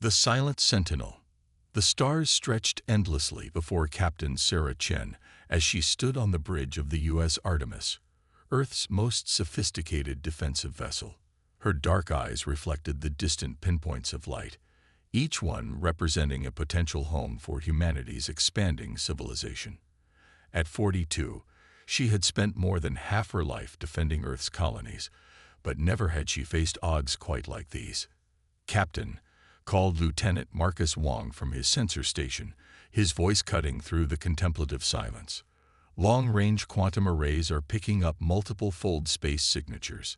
The Silent Sentinel. The stars stretched endlessly before Captain Sarah Chen as she stood on the bridge of the U.S. Artemis, Earth's most sophisticated defensive vessel. Her dark eyes reflected the distant pinpoints of light, each one representing a potential home for humanity's expanding civilization. At 42, she had spent more than half her life defending Earth's colonies, but never had she faced odds quite like these. "Captain," called Lieutenant Marcus Wong from his sensor station, his voice cutting through the contemplative silence. "Long-range quantum arrays are picking up multiple fold space signatures.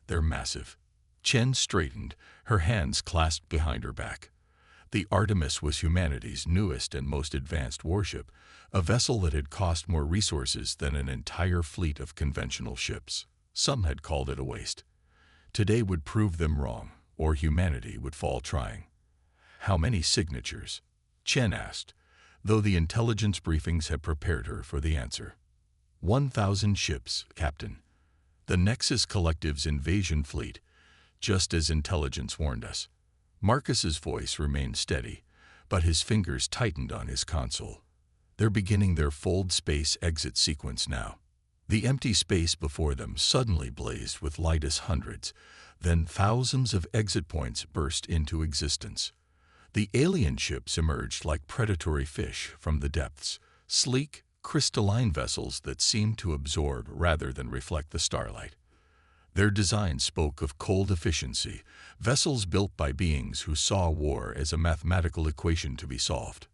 They're massive." Chen straightened, her hands clasped behind her back. The Artemis was humanity's newest and most advanced warship, a vessel that had cost more resources than an entire fleet of conventional ships. Some had called it a waste. Today would prove them wrong, or humanity would fall trying. "How many signatures?" Chen asked, though the intelligence briefings had prepared her for the answer. 1,000 ships, Captain. The Nexus Collective's invasion fleet, just as intelligence warned us. Marcus's voice remained steady, but his fingers tightened on his console. "They're beginning their fold space exit sequence now." The empty space before them suddenly blazed with light as hundreds, then thousands of exit points burst into existence. The alien ships emerged like predatory fish from the depths, sleek, crystalline vessels that seemed to absorb rather than reflect the starlight. Their design spoke of cold efficiency, vessels built by beings who saw war as a mathematical equation to be solved.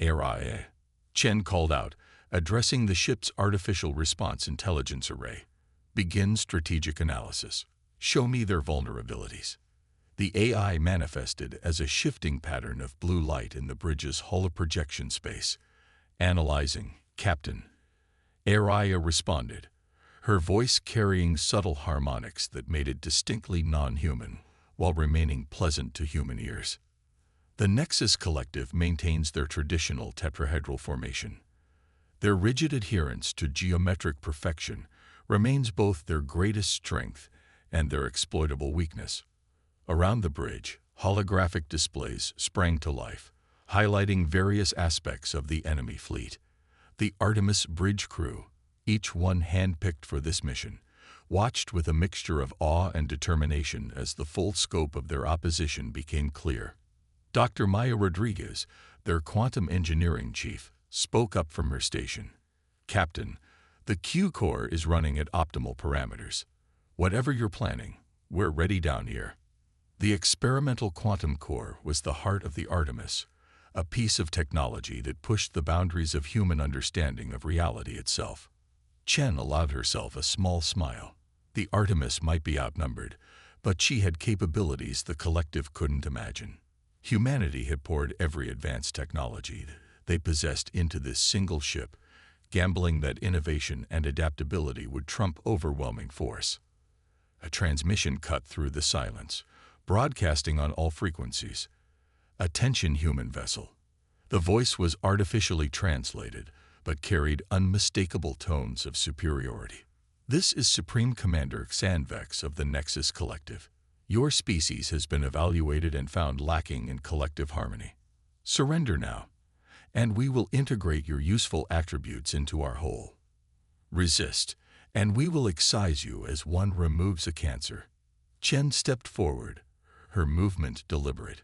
"Array," Chen called out, addressing the ship's artificial response intelligence array. "Begin strategic analysis. Show me their vulnerabilities." The AI manifested as a shifting pattern of blue light in the bridge's holoprojection space. "Analyzing, Captain." Araya responded, her voice carrying subtle harmonics that made it distinctly non-human, while remaining pleasant to human ears. The Nexus Collective maintains their traditional tetrahedral formation. Their rigid adherence to geometric perfection remains both their greatest strength and their exploitable weakness. Around the bridge, holographic displays sprang to life, highlighting various aspects of the enemy fleet. The Artemis bridge crew, each one handpicked for this mission, watched with a mixture of awe and determination as the full scope of their opposition became clear. Dr. Maya Rodriguez, their quantum engineering chief, spoke up from her station. "Captain, the Q core is running at optimal parameters. Whatever you're planning, we're ready down here." The experimental quantum core was the heart of the Artemis, a piece of technology that pushed the boundaries of human understanding of reality itself. Chen allowed herself a small smile. The Artemis might be outnumbered, but she had capabilities the collective couldn't imagine. Humanity had poured every advanced technology they possessed into this single ship, gambling that innovation and adaptability would trump overwhelming force. A transmission cut through the silence, broadcasting on all frequencies. "Attention, human vessel." The voice was artificially translated, but carried unmistakable tones of superiority. "This is Supreme Commander Xanvex of the Nexus Collective. Your species has been evaluated and found lacking in collective harmony. Surrender now, and we will integrate your useful attributes into our whole. Resist, and we will excise you as one removes a cancer." Chen stepped forward, her movement deliberate.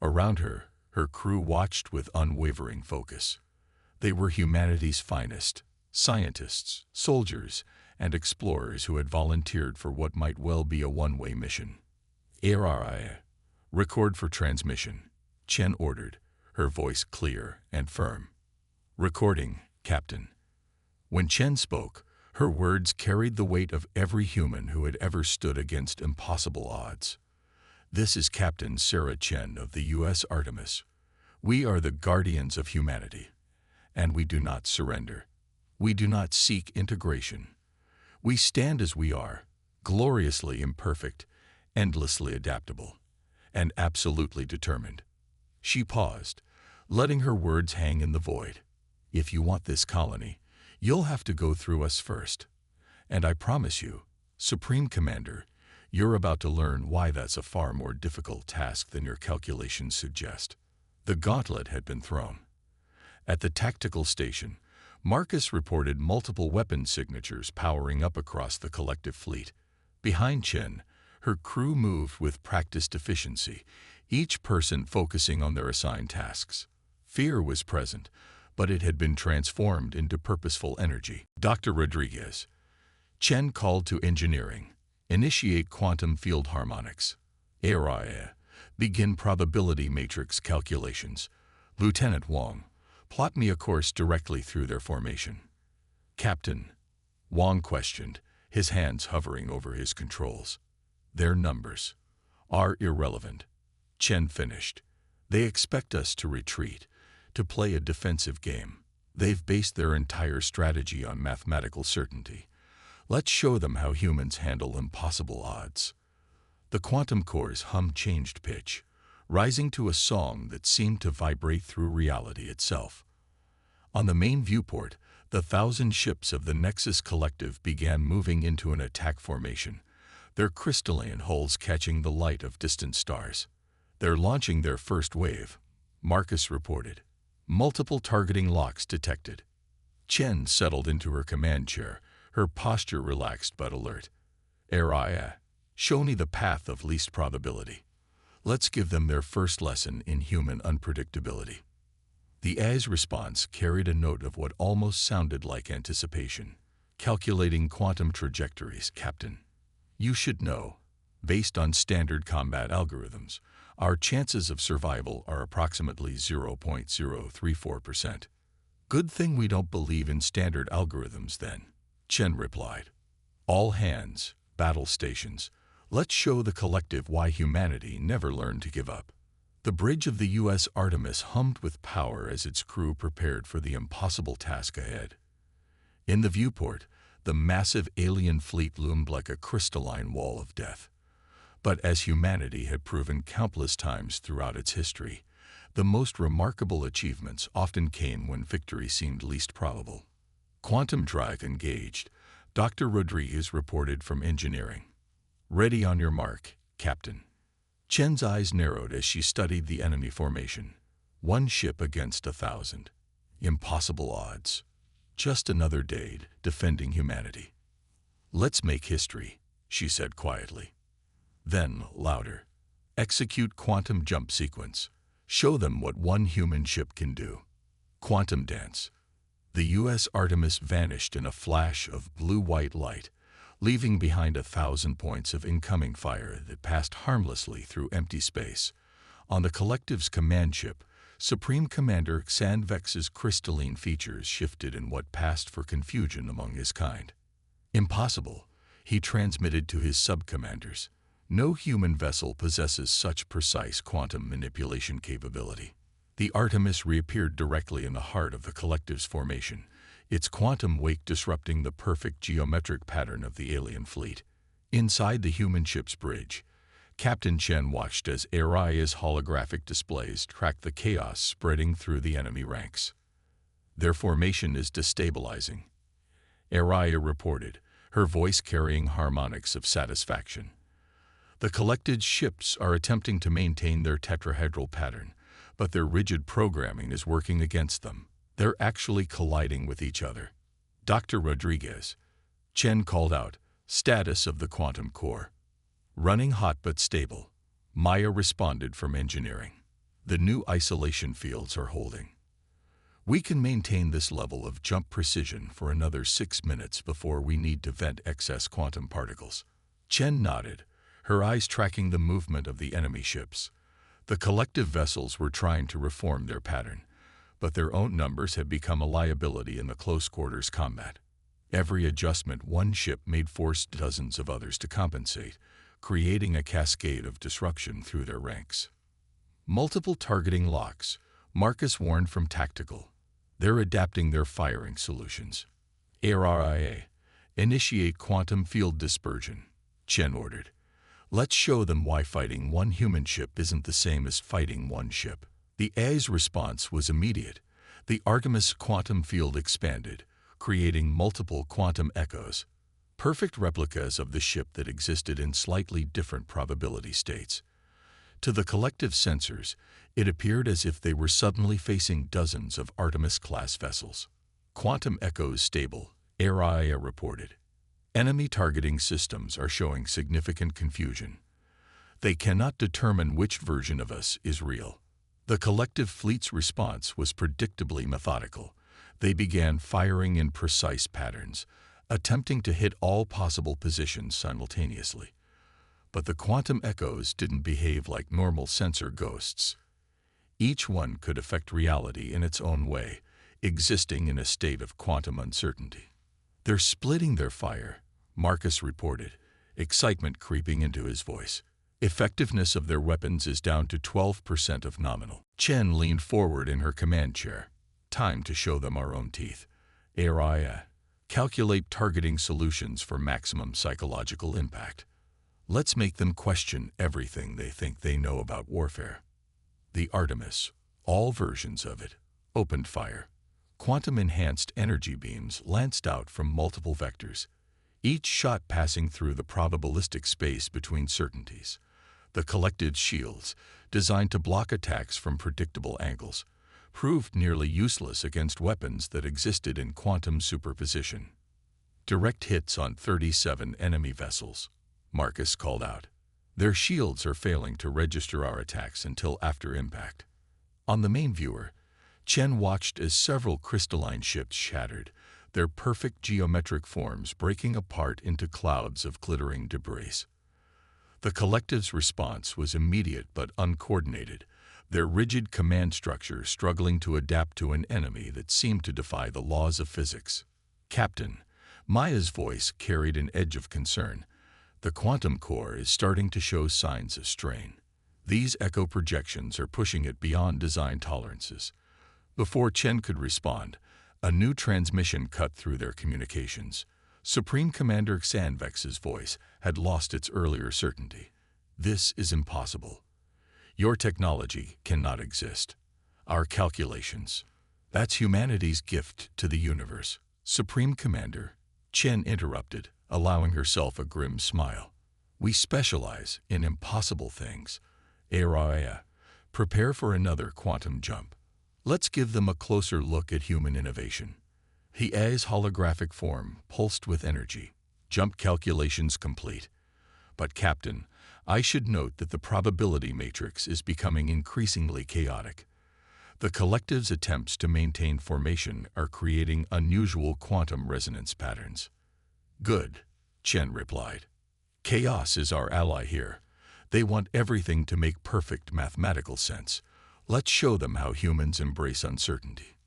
Around her, her crew watched with unwavering focus. They were humanity's finest, scientists, soldiers, and explorers who had volunteered for what might well be a one-way mission. "ARI, record for transmission," Chen ordered, her voice clear and firm. "Recording, Captain." When Chen spoke, her words carried the weight of every human who had ever stood against impossible odds. "This is Captain Sarah Chen of the U.S. Artemis. We are the guardians of humanity, and we do not surrender. We do not seek integration. We stand as we are, gloriously imperfect, endlessly adaptable, and absolutely determined." She paused, letting her words hang in the void. "If you want this colony, you'll have to go through us first. And I promise you, Supreme Commander, You're about to learn why that's a far more difficult task than your calculations suggest. The gauntlet had been thrown. At the tactical station, Marcus reported multiple weapon signatures powering up across the collective fleet. Behind Chen, her crew moved with practiced efficiency, each person focusing on their assigned tasks. Fear was present, but it had been transformed into purposeful energy. Dr. Rodriguez. Chen called to engineering. Initiate quantum field harmonics. Area. Begin probability matrix calculations. Lieutenant Wang. Plot me a course directly through their formation. Captain. Wang questioned, his hands hovering over his controls. Their numbers are irrelevant. Chen finished. They expect us to retreat, to play a defensive game. They've based their entire strategy on mathematical certainty. Let's show them how humans handle impossible odds. The quantum core's hum changed pitch, rising to a song that seemed to vibrate through reality itself. On the main viewport, the 1,000 ships of the Nexus Collective began moving into an attack formation, their crystalline hulls catching the light of distant stars. They're launching their first wave, Marcus reported. Multiple targeting locks detected. Chen settled into her command chair, her posture relaxed but alert. Area. Show me the path of least probability. Let's give them their first lesson in human unpredictability. The AI's response carried a note of what almost sounded like anticipation. Calculating quantum trajectories, Captain. You should know, based on standard combat algorithms, our chances of survival are approximately 0.034%. Good thing we don't believe in standard algorithms then, Chen replied. All hands, battle stations. Let's show the collective why humanity never learned to give up. The bridge of the U.S. Artemis hummed with power as its crew prepared for the impossible task ahead. In the viewport, the massive alien fleet loomed like a crystalline wall of death. But as humanity had proven countless times throughout its history, the most remarkable achievements often came when victory seemed least probable. Quantum drive engaged, Dr. Rodriguez reported from engineering. Ready on your mark, Captain. Chen's eyes narrowed as she studied the enemy formation. 1 ship against 1,000. Impossible odds. Just another day defending humanity. Let's make history, she said quietly. Then, louder. Execute quantum jump sequence. Show them what 1 human ship can do. Quantum dance. The U.S. Artemis vanished in a flash of blue-white light, leaving behind 1,000 points of incoming fire that passed harmlessly through empty space. On the collective's command ship, Supreme Commander Xanvex's crystalline features shifted in what passed for confusion among his kind. Impossible, he transmitted to his sub-commanders. No human vessel possesses such precise quantum manipulation capability. The Artemis reappeared directly in the heart of the collective's formation, its quantum wake disrupting the perfect geometric pattern of the alien fleet. Inside the human ship's bridge, Captain Chen watched as Aria's holographic displays tracked the chaos spreading through the enemy ranks. Their formation is destabilizing, Aria reported, her voice carrying harmonics of satisfaction. The collected ships are attempting to maintain their tetrahedral pattern, but their rigid programming is working against them. They're actually colliding with each other. Dr. Rodriguez. Chen called out, status of the quantum core. Running hot but stable. Maya responded from engineering. The new isolation fields are holding. We can maintain this level of jump precision for another 6 minutes before we need to vent excess quantum particles. Chen nodded, her eyes tracking the movement of the enemy ships. The collective vessels were trying to reform their pattern, but their own numbers had become a liability in the close-quarters combat. Every adjustment 1 ship made forced dozens of others to compensate, creating a cascade of disruption through their ranks. Multiple targeting locks, Marcus warned from tactical. They're adapting their firing solutions. ARIA, initiate quantum field dispersion, Chen ordered. Let's show them why fighting 1 human ship isn't the same as fighting 1 ship. The AI's response was immediate. The Artemis quantum field expanded, creating multiple quantum echoes. perfect replicas of the ship that existed in slightly different probability states. To the collective sensors, it appeared as if they were suddenly facing dozens of Artemis-class vessels. Quantum echoes stable, HFY reported. Enemy targeting systems are showing significant confusion. They cannot determine which version of us is real. The collective fleet's response was predictably methodical. They began firing in precise patterns, attempting to hit all possible positions simultaneously. But the quantum echoes didn't behave like normal sensor ghosts. Each one could affect reality in its own way, existing in a state of quantum uncertainty. "They're splitting their fire," Marcus reported, excitement creeping into his voice. "Effectiveness of their weapons is down to 12% of nominal." Chen leaned forward in her command chair. "Time to show them our own teeth. Area. Calculate targeting solutions for maximum psychological impact. Let's make them question everything they think they know about warfare." The Artemis, all versions of it, opened fire. Quantum-enhanced energy beams lanced out from multiple vectors, each shot passing through the probabilistic space between certainties. The collected shields, designed to block attacks from predictable angles, proved nearly useless against weapons that existed in quantum superposition. "Direct hits on 37 enemy vessels," Marcus called out. "Their shields are failing to register our attacks until after impact." On the main viewer, Chen watched as several crystalline ships shattered, their perfect geometric forms breaking apart into clouds of glittering debris. The collective's response was immediate but uncoordinated, their rigid command structure struggling to adapt to an enemy that seemed to defy the laws of physics. "Captain," Maya's voice carried an edge of concern, "the quantum core is starting to show signs of strain. These echo projections are pushing it beyond design tolerances." Before Chen could respond, a new transmission cut through their communications. Supreme Commander Xanvex's voice had lost its earlier certainty. "This is impossible. Your technology cannot exist. Our calculations. That's humanity's gift to the universe." "Supreme Commander," Chen interrupted, allowing herself a grim smile. "We specialize in impossible things. Area. Prepare for another quantum jump. Let's give them a closer look at human innovation." Hi's holographic form pulsed with energy. "Jump calculations complete. But Captain, I should note that the probability matrix is becoming increasingly chaotic. The collective's attempts to maintain formation are creating unusual quantum resonance patterns." "Good," Chen replied. "Chaos is our ally here. They want everything to make perfect mathematical sense. Let's show them how humans embrace uncertainty."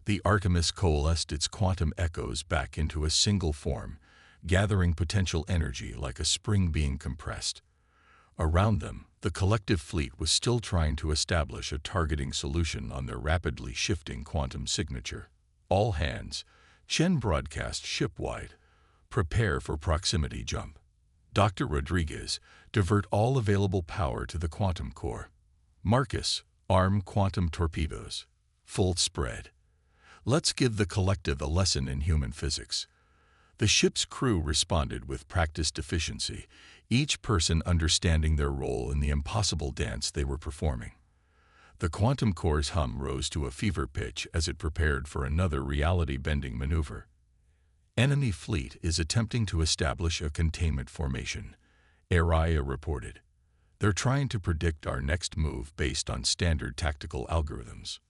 The Artemis coalesced its quantum echoes back into a single form, gathering potential energy like a spring being compressed. Around them, the collective fleet was still trying to establish a targeting solution on their rapidly shifting quantum signature. "All hands," Chen broadcast ship-wide. "Prepare for proximity jump. Dr. Rodriguez, divert all available power to the quantum core. Marcus, arm quantum torpedoes. Full spread. Let's give the collective a lesson in human physics." The ship's crew responded with practiced efficiency, each person understanding their role in the impossible dance they were performing. The quantum core's hum rose to a fever pitch as it prepared for another reality-bending maneuver. "Enemy fleet is attempting to establish a containment formation," Araya reported. "They're trying to predict our next move based on standard tactical algorithms."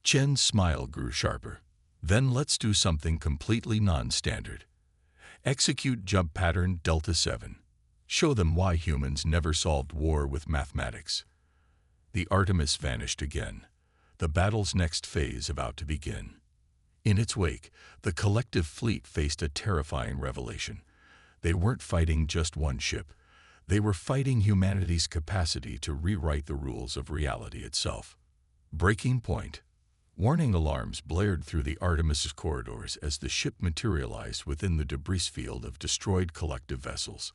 Chen's smile grew sharper. "Then let's do something completely non-standard. Execute jump pattern Delta 7. Show them why humans never solved war with mathematics." The Artemis vanished again, the battle's next phase about to begin. In its wake, the collective fleet faced a terrifying revelation. They weren't fighting just one ship. They were fighting humanity's capacity to rewrite the rules of reality itself. Breaking point. Warning alarms blared through the Artemis's corridors as the ship materialized within the debris field of destroyed collective vessels.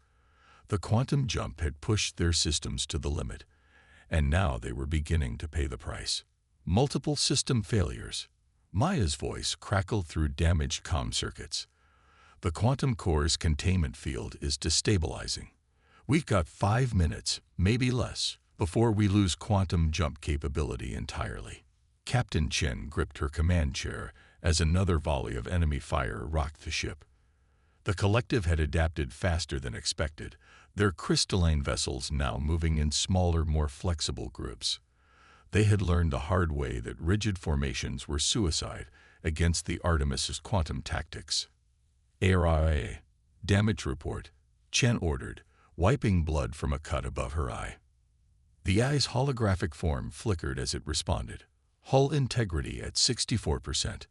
The quantum jump had pushed their systems to the limit, and now they were beginning to pay the price. Multiple system failures. Maya's voice crackled through damaged comm circuits. The quantum core's containment field is destabilizing. We've got 5 minutes, maybe less, before we lose quantum jump capability entirely. Captain Chen gripped her command chair as another volley of enemy fire rocked the ship. The collective had adapted faster than expected, their crystalline vessels now moving in smaller, more flexible groups. They had learned the hard way that rigid formations were suicide against the Artemis's quantum tactics. "ARIA, damage report," Chen ordered, wiping blood from a cut above her eye. The eye's holographic form flickered as it responded. Hull integrity at 64%.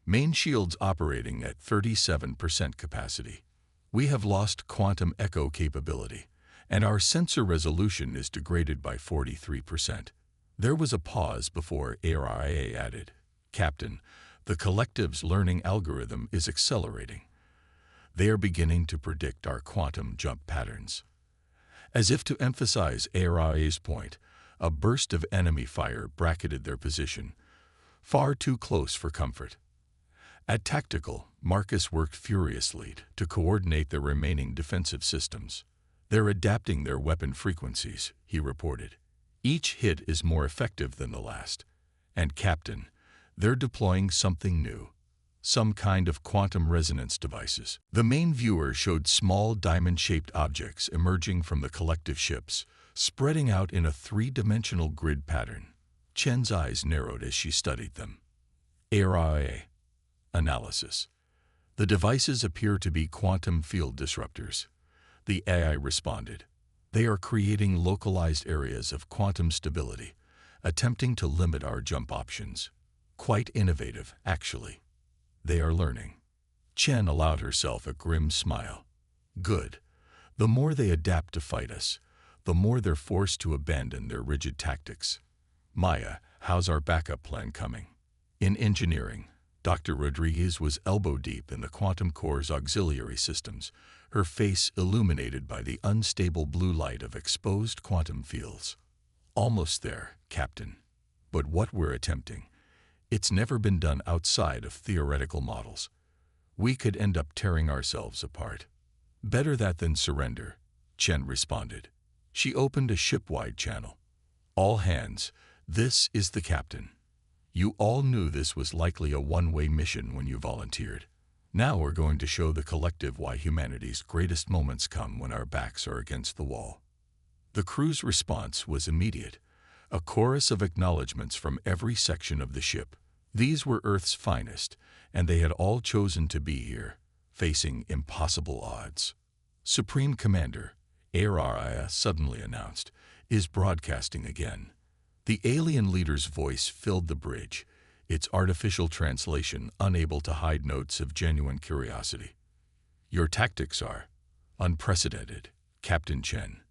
Main shields operating at 37% capacity. We have lost quantum echo capability, and our sensor resolution is degraded by 43%. There was a pause before ARIA added, "Captain, the collective's learning algorithm is accelerating. They are beginning to predict our quantum jump patterns." As if to emphasize ARIA's point, a burst of enemy fire bracketed their position, far too close for comfort. At Tactical, Marcus worked furiously to coordinate the remaining defensive systems. "They're adapting their weapon frequencies," he reported. "Each hit is more effective than the last. And Captain, they're deploying something new. Some kind of quantum resonance devices." The main viewer showed small diamond-shaped objects emerging from the collective ships, spreading out in a three-dimensional grid pattern. Chen's eyes narrowed as she studied them. ARIA. Analysis. "The devices appear to be quantum field disruptors." The AI responded. "They are creating localized areas of quantum stability, attempting to limit our jump options. Quite innovative, actually. They are learning." Chen allowed herself a grim smile. "Good. The more they adapt to fight us, the more they're forced to abandon their rigid tactics. Maya, how's our backup plan coming?" In engineering, Dr. Rodriguez was elbow-deep in the quantum core's auxiliary systems, her face illuminated by the unstable blue light of exposed quantum fields. "Almost there, Captain. But what we're attempting, it's never been done outside of theoretical models. We could end up tearing ourselves apart." "Better that than surrender," Chen responded. She opened a ship-wide channel. "All hands, this is the captain. You all knew this was likely a one-way mission when you volunteered. Now we're going to show the collective why humanity's greatest moments come when our backs are against the wall." The crew's response was immediate, a chorus of acknowledgments from every section of the ship. These were Earth's finest, and they had all chosen to be here, facing impossible odds. "Supreme Commander," ARIA suddenly announced, "is broadcasting again." The alien leader's voice filled the bridge, its artificial translation unable to hide notes of genuine curiosity. "Your tactics are unprecedented, Captain Chen.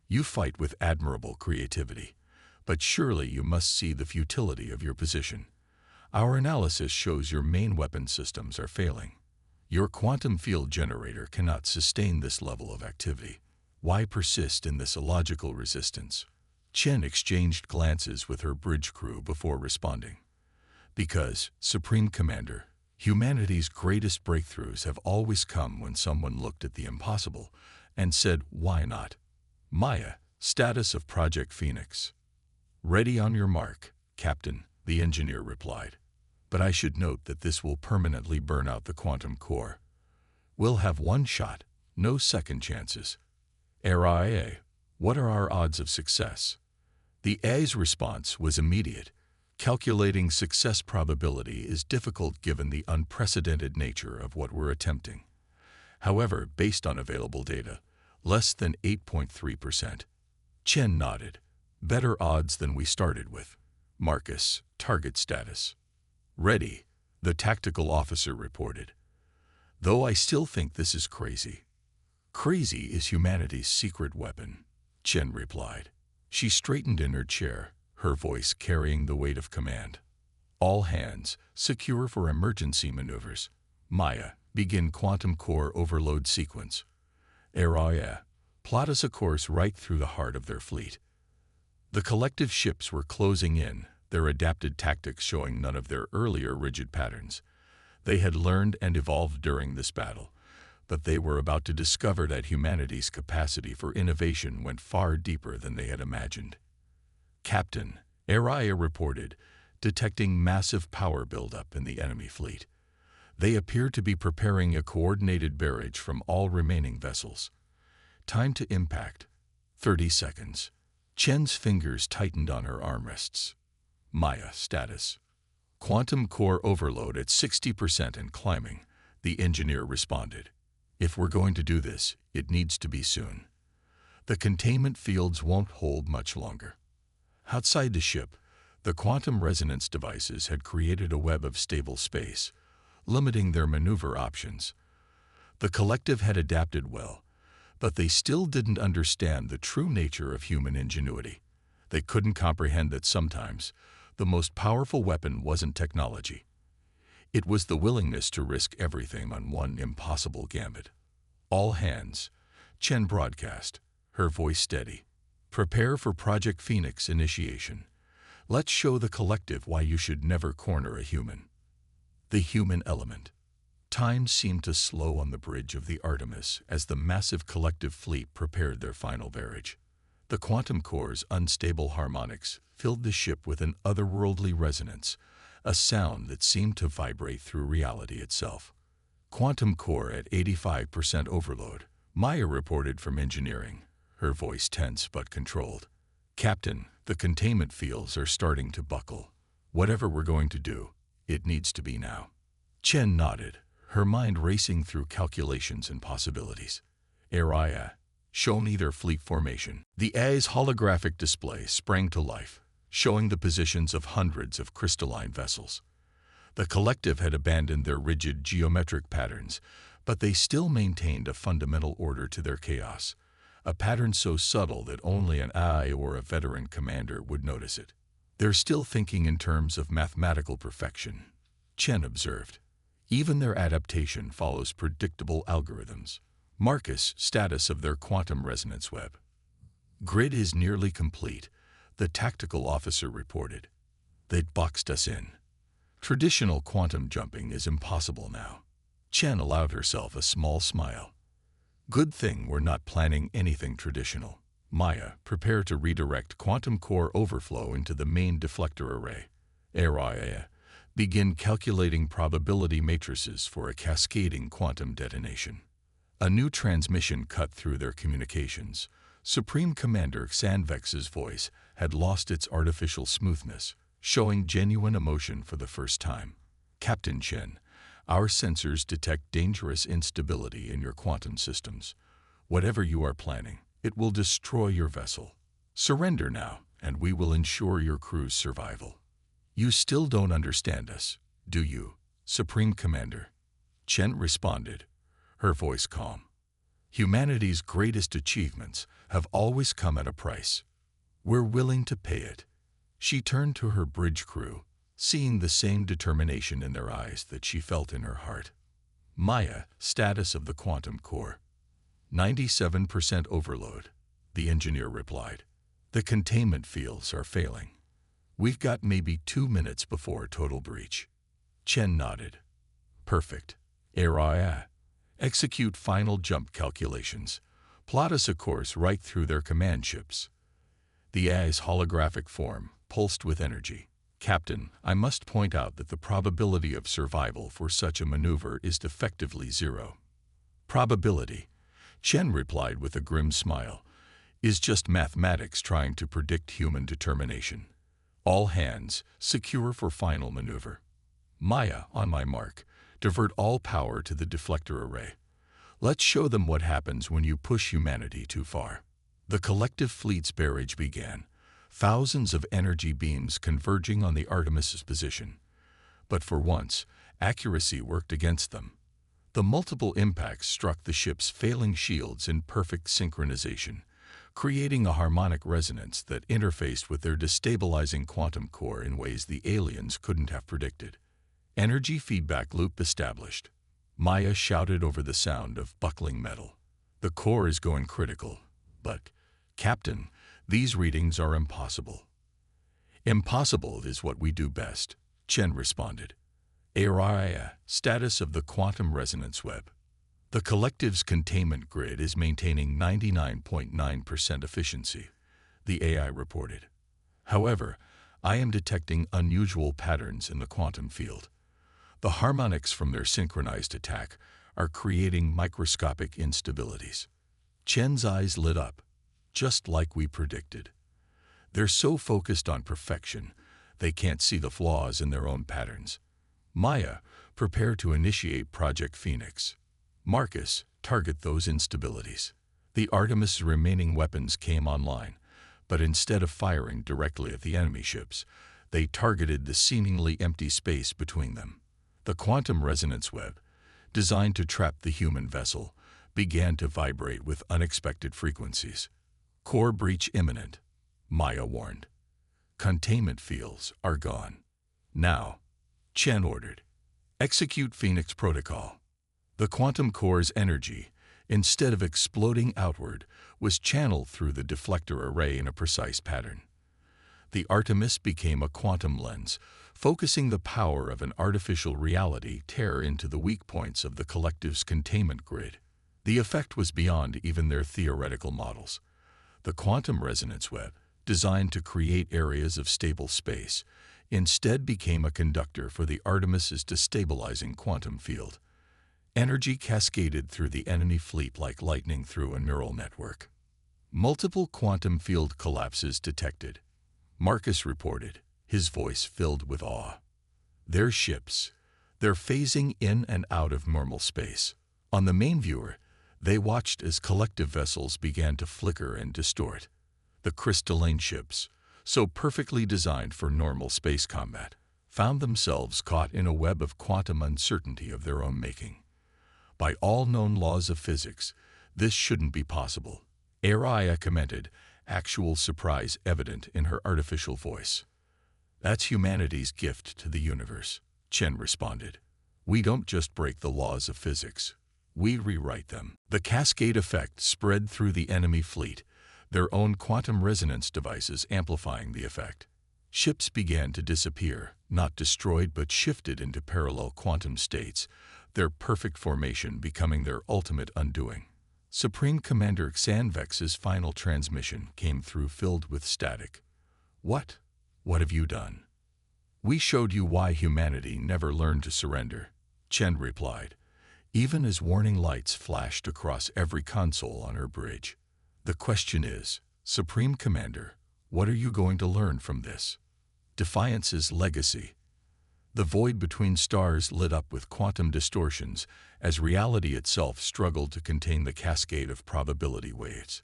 You fight with admirable creativity, but surely you must see the futility of your position. Our analysis shows your main weapon systems are failing. Your quantum field generator cannot sustain this level of activity. Why persist in this illogical resistance?" Chen exchanged glances with her bridge crew before responding. "Because, Supreme Commander, humanity's greatest breakthroughs have always come when someone looked at the impossible and said, 'Why not?' Maya, status of Project Phoenix." "Ready on your mark, Captain," the engineer replied. "But I should note that this will permanently burn out the quantum core. We'll have one shot, no second chances." "RIA, what are our odds of success?" The A's response was immediate. "Calculating success probability is difficult given the unprecedented nature of what we're attempting. However, based on available data, less than 8.3%. Chen nodded. "Better odds than we started with." "Marcus, target status." "Ready," the tactical officer reported. "Though I still think this is crazy." "Crazy is humanity's secret weapon," Chen replied. She straightened in her chair, her voice carrying the weight of command. "All hands, secure for emergency maneuvers. Maya, begin quantum core overload sequence. ARIA, plot us a course right through the heart of their fleet." The collective ships were closing in, their adapted tactics showing none of their earlier rigid patterns. They had learned and evolved during this battle, but they were about to discover that humanity's capacity for innovation went far deeper than they had imagined. Captain Araya reported, detecting massive power buildup in the enemy fleet. They appeared to be preparing a coordinated barrage from all remaining vessels. Time to impact, 30 seconds. Chen's fingers tightened on her armrests. Maya, status. Quantum core overload at 60% and climbing, the engineer responded. If we're going to do this, it needs to be soon. The containment fields won't hold much longer. Outside the ship, the quantum resonance devices had created a web of stable space, limiting their maneuver options. The collective had adapted well, but they still didn't understand the true nature of human ingenuity. They couldn't comprehend that sometimes the most powerful weapon wasn't technology. It was the willingness to risk everything on one impossible gambit. All hands, Chen broadcast, her voice steady. Prepare for Project Phoenix initiation. Let's show the collective why you should never corner a human. The human element. Time seemed to slow on the bridge of the Artemis as the massive collective fleet prepared their final barrage. The quantum core's unstable harmonics filled the ship with an otherworldly resonance, a sound that seemed to vibrate through reality itself. Quantum core at 85% overload, Maya reported from engineering, her voice tense but controlled. Captain, the containment fields are starting to buckle. Whatever we're going to do, it needs to be now. Chen nodded, her mind racing through calculations and possibilities. Araya, show me their fleet formation. The A's holographic display sprang to life, showing the positions of hundreds of crystalline vessels. The collective had abandoned their rigid geometric patterns, but they still maintained a fundamental order to their chaos, a pattern so subtle that only an eye or a veteran commander would notice it. They're still thinking in terms of mathematical perfection, Chen observed. Even their adaptation follows predictable algorithms. Marcus, status of their quantum resonance web. Grid is nearly complete, the tactical officer reported. They'd boxed us in. Traditional quantum jumping is impossible now. Chen allowed herself a small smile. Good thing we're not planning anything traditional. Maya, prepare to redirect quantum core overflow into the main deflector array. Araya, begin calculating probability matrices for a cascading quantum detonation. A new transmission cut through their communications. Supreme Commander Sandvex's voice had lost its artificial smoothness, showing genuine emotion for the first time. Captain Chen, our sensors detect dangerous instability in your quantum systems. Whatever you are planning, it will destroy your vessel. Surrender now, and we will ensure your crew's survival. You still don't understand us, do you, Supreme Commander? Chen responded, her voice calm. Humanity's greatest achievements have always come at a price. We're willing to pay it. She turned to her bridge crew, seeing the same determination in their eyes that she felt in her heart. Maya, status of the quantum core. 97% overload, the engineer replied. The containment fields are failing. We've got maybe 2 minutes before total breach. Chen nodded. Perfect. Araya, execute final jump calculations. Plot us a course right through their command ships. The A's holographic form pulsed with energy. Captain, I must point out that the probability of survival for such a maneuver is effectively zero. Probability, Chen replied with a grim smile, is just mathematics trying to predict human determination. All hands, secure for final maneuver. Maya, on my mark, divert all power to the deflector array. Let's show them what happens when you push humanity too far. The collective fleet's barrage began, thousands of energy beams converging on the Artemis's position. But for once, accuracy worked against them. The multiple impacts struck the ship's failing shields in perfect synchronization, creating a harmonic resonance that interfaced with their destabilizing quantum core in ways the aliens couldn't have predicted. Energy feedback loop established. Maya shouted over the sound of buckling metal. The core is going critical, but, Captain, these readings are impossible. Impossible is what we do best, Chen responded. Araya, status of the quantum resonance web. The collective's containment grid is maintaining 99.9% efficiency, the AI reported. However, I am detecting unusual patterns in the quantum field. The harmonics from their synchronized attack are creating microscopic instabilities. Chen's eyes lit up, just like we predicted. They're so focused on perfection, they can't see the flaws in their own patterns. Maya, prepare to initiate Project Phoenix. Marcus, target those instabilities. The Artemis' remaining weapons came online, but instead of firing directly at the enemy ships, they targeted the seemingly empty space between them. The quantum resonance web, designed to trap the human vessel, began to vibrate with unexpected frequencies. Core breach imminent, Maya warned. Containment fields are gone. Now, Chen ordered, execute Phoenix Protocol. The quantum core's energy, instead of exploding outward, was channeled through the deflector array in a precise pattern. The Artemis became a quantum lens, focusing the power of an artificial reality tear into the weak points of the collective's containment grid. The effect was beyond even their theoretical models. The quantum resonance web, designed to create areas of stable space, instead became a conductor for the Artemis's destabilizing quantum field. Energy cascaded through the enemy fleet like lightning through a neural network. Multiple quantum field collapses detected, Marcus reported, his voice filled with awe. Their ships, they're phasing in and out of normal space. On the main viewer, they watched as collective vessels began to flicker and distort. The crystalline ships, so perfectly designed for normal space combat, found themselves caught in a web of quantum uncertainty of their own making. By all known laws of physics, this shouldn't be possible, Araya commented, actual surprise evident in her artificial voice. That's humanity's gift to the universe, Chen responded. We don't just break the laws of physics, we rewrite them. The cascade effect spread through the enemy fleet, their own quantum resonance devices amplifying the effect. Ships began to disappear, not destroyed but shifted into parallel quantum states, their perfect formation becoming their ultimate undoing. Supreme Commander Xanvex's final transmission came through filled with static. What? What have you done? We showed you why humanity never learned to surrender, Chen replied, even as warning lights flashed across every console on her bridge. The question is, Supreme Commander, what are you going to learn from this? Defiance's legacy. The void between stars lit up with quantum distortions as reality itself struggled to contain the cascade of probability waves.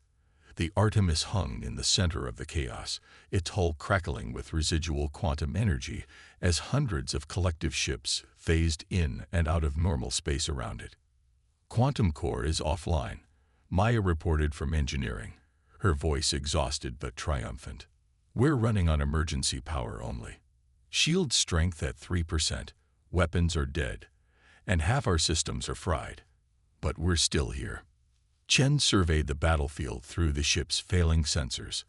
The Artemis hung in the center of the chaos, its hull crackling with residual quantum energy as hundreds of collective ships phased in and out of normal space around it. Quantum core is offline, Maya reported from engineering, her voice exhausted but triumphant. We're running on emergency power only. Shield strength at 3%, weapons are dead, and half our systems are fried. But we're still here. Chen surveyed the battlefield through the ship's failing sensors.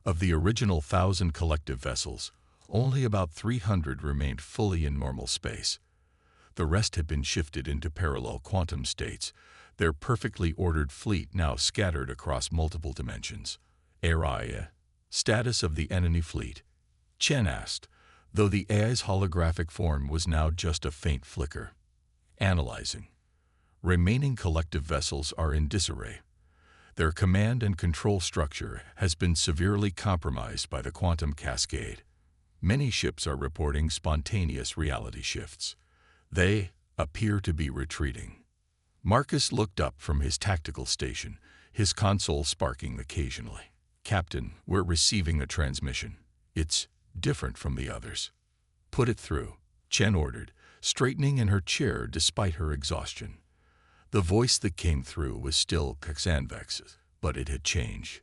Of the original 1,000 collective vessels, only about 300 remained fully in normal space. The rest had been shifted into parallel quantum states, their perfectly ordered fleet now scattered across multiple dimensions. Araya, status of the enemy fleet? Chen asked, though the AI's holographic form was now just a faint flicker. Analyzing. Remaining collective vessels are in disarray. Their command and control structure has been severely compromised by the quantum cascade. Many ships are reporting spontaneous reality shifts. They appear to be retreating. Marcus looked up from his tactical station, his console sparking occasionally. Captain, we're receiving a transmission. It's different from the others. Put it through, Chen ordered, straightening in her chair despite her exhaustion. The voice that came through was still Xanvex's, but it had changed.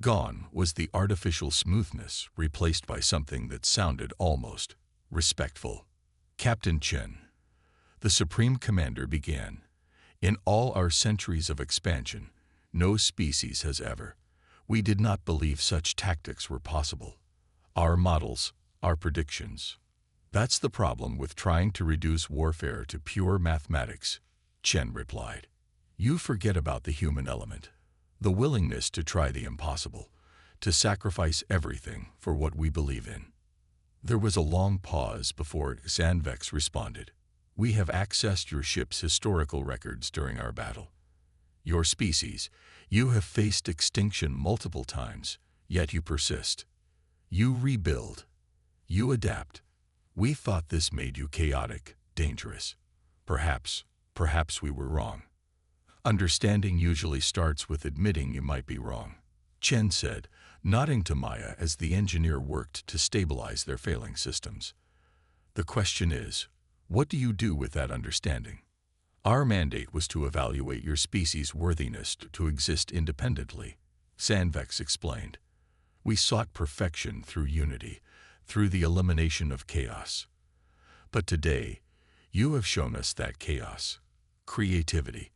Gone was the artificial smoothness, replaced by something that sounded almost respectful. Captain Chen, the Supreme Commander began. In all our centuries of expansion, no species has ever. We did not believe such tactics were possible. Our models, our predictions. That's the problem with trying to reduce warfare to pure mathematics, Chen replied. You forget about the human element, the willingness to try the impossible, to sacrifice everything for what we believe in. There was a long pause before Zanvex responded. We have accessed your ship's historical records during our battle. Your species, you have faced extinction multiple times, yet you persist. You rebuild. You adapt. We thought this made you chaotic, dangerous. Perhaps we were wrong. Understanding usually starts with admitting you might be wrong, Chen said, nodding to Maya as the engineer worked to stabilize their failing systems. The question is, what do you do with that understanding? Our mandate was to evaluate your species' worthiness to exist independently, Zanvex explained. We sought perfection through unity, through the elimination of chaos. But today, you have shown us that chaos, creativity,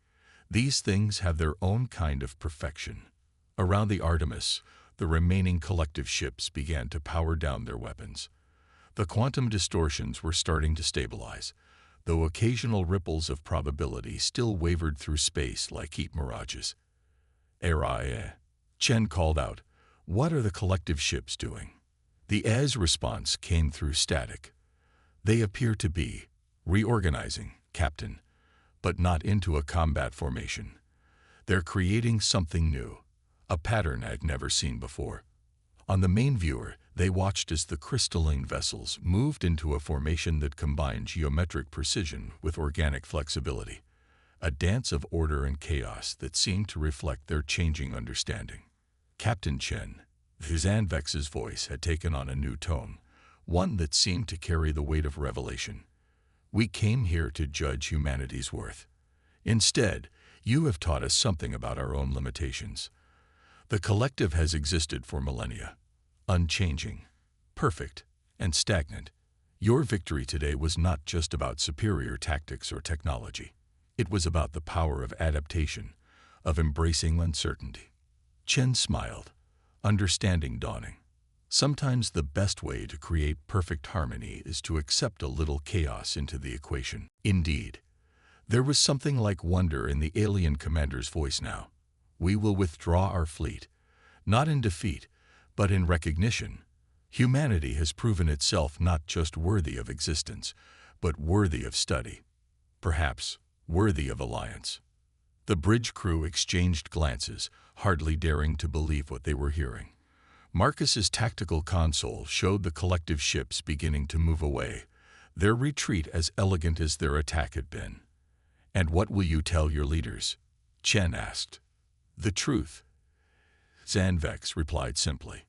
these things have their own kind of perfection. Around the Artemis, the remaining collective ships began to power down their weapons. The quantum distortions were starting to stabilize, though occasional ripples of probability still wavered through space like heat mirages. "Aye," Chen called out. "What are the collective ships doing?" The A's response came through static. "They appear to be reorganizing, Captain, but not into a combat formation. They're creating something new, a pattern I'd never seen before." On the main viewer, they watched as the crystalline vessels moved into a formation that combined geometric precision with organic flexibility, a dance of order and chaos that seemed to reflect their changing understanding. Captain Chen, Zanvex's voice had taken on a new tone, one that seemed to carry the weight of revelation. "We came here to judge humanity's worth. Instead, you have taught us something about our own limitations. The collective has existed for millennia, unchanging, perfect, and stagnant. Your victory today was not just about superior tactics or technology. It was about the power of adaptation, of embracing uncertainty." Chen smiled, understanding dawning. Sometimes the best way to create perfect harmony is to accept a little chaos into the equation. Indeed, there was something like wonder in the alien commander's voice now. "We will withdraw our fleet, not in defeat, but in recognition. Humanity has proven itself not just worthy of existence, but worthy of study. Perhaps worthy of alliance." The bridge crew exchanged glances, hardly daring to believe what they were hearing. Marcus's tactical console showed the collective ships beginning to move away, their retreat as elegant as their attack had been. "And what will you tell your leaders?" Chen asked. "The truth," Zanvex replied simply.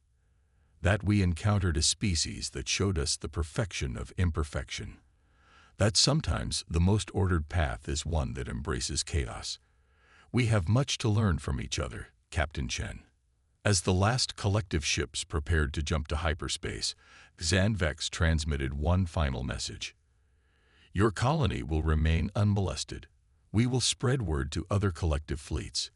"That we encountered a species that showed us the perfection of imperfection. That sometimes the most ordered path is one that embraces chaos. We have much to learn from each other, Captain Chen." As the last collective ships prepared to jump to hyperspace, Zanvex transmitted one final message. "Your colony will remain unmolested. We will spread word to other collective fleets.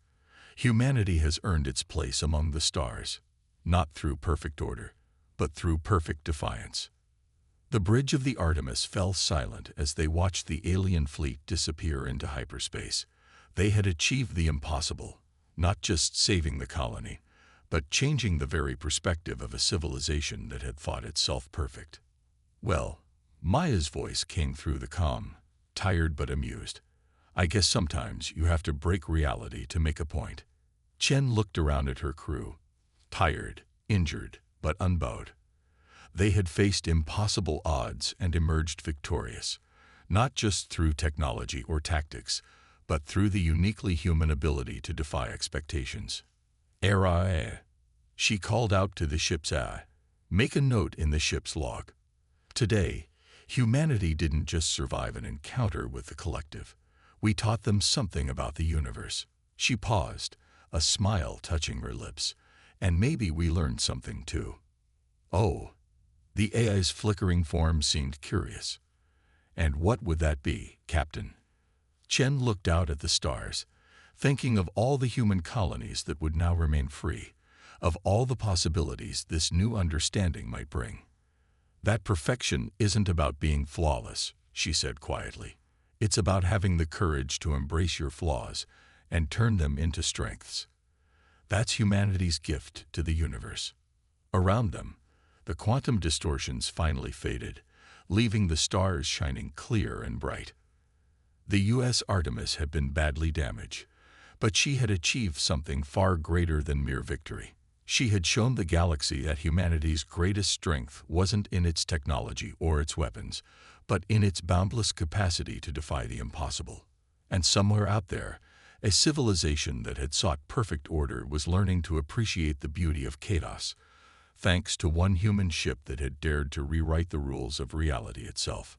Humanity has earned its place among the stars, not through perfect order, but through perfect defiance." The bridge of the Artemis fell silent as they watched the alien fleet disappear into hyperspace. They had achieved the impossible, not just saving the colony, but changing the very perspective of a civilization that had thought itself perfect. "Well," Maya's voice came through the comm, tired but amused. "I guess sometimes you have to break reality to make a point." Chen looked around at her crew, tired, injured, but unbowed. They had faced impossible odds and emerged victorious, not just through technology or tactics, but through the uniquely human ability to defy expectations. "Aye," she called out to the ship's eye. "Make a note in the ship's log. Today, humanity didn't just survive an encounter with the collective. We taught them something about the universe." She paused, a smile touching her lips. "And maybe we learned something too." "Oh," the AI's flickering form seemed curious. "And what would that be, Captain?" Chen looked out at the stars, thinking of all the human colonies that would now remain free, of all the possibilities this new understanding might bring. "That perfection isn't about being flawless," she said quietly. "It's about having the courage to embrace your flaws and turn them into strengths. That's humanity's gift to the universe. Around them, the quantum distortions finally faded, leaving the stars shining clear and bright. The U.S. Artemis had been badly damaged, but she had achieved something far greater than mere victory. She had shown the galaxy that humanity's greatest strength wasn't in its technology or its weapons, but in its boundless capacity to defy the impossible. And somewhere out there, a civilization that had sought perfect order was learning to appreciate the beauty of chaos, thanks to one human ship that had dared to rewrite the rules of reality itself.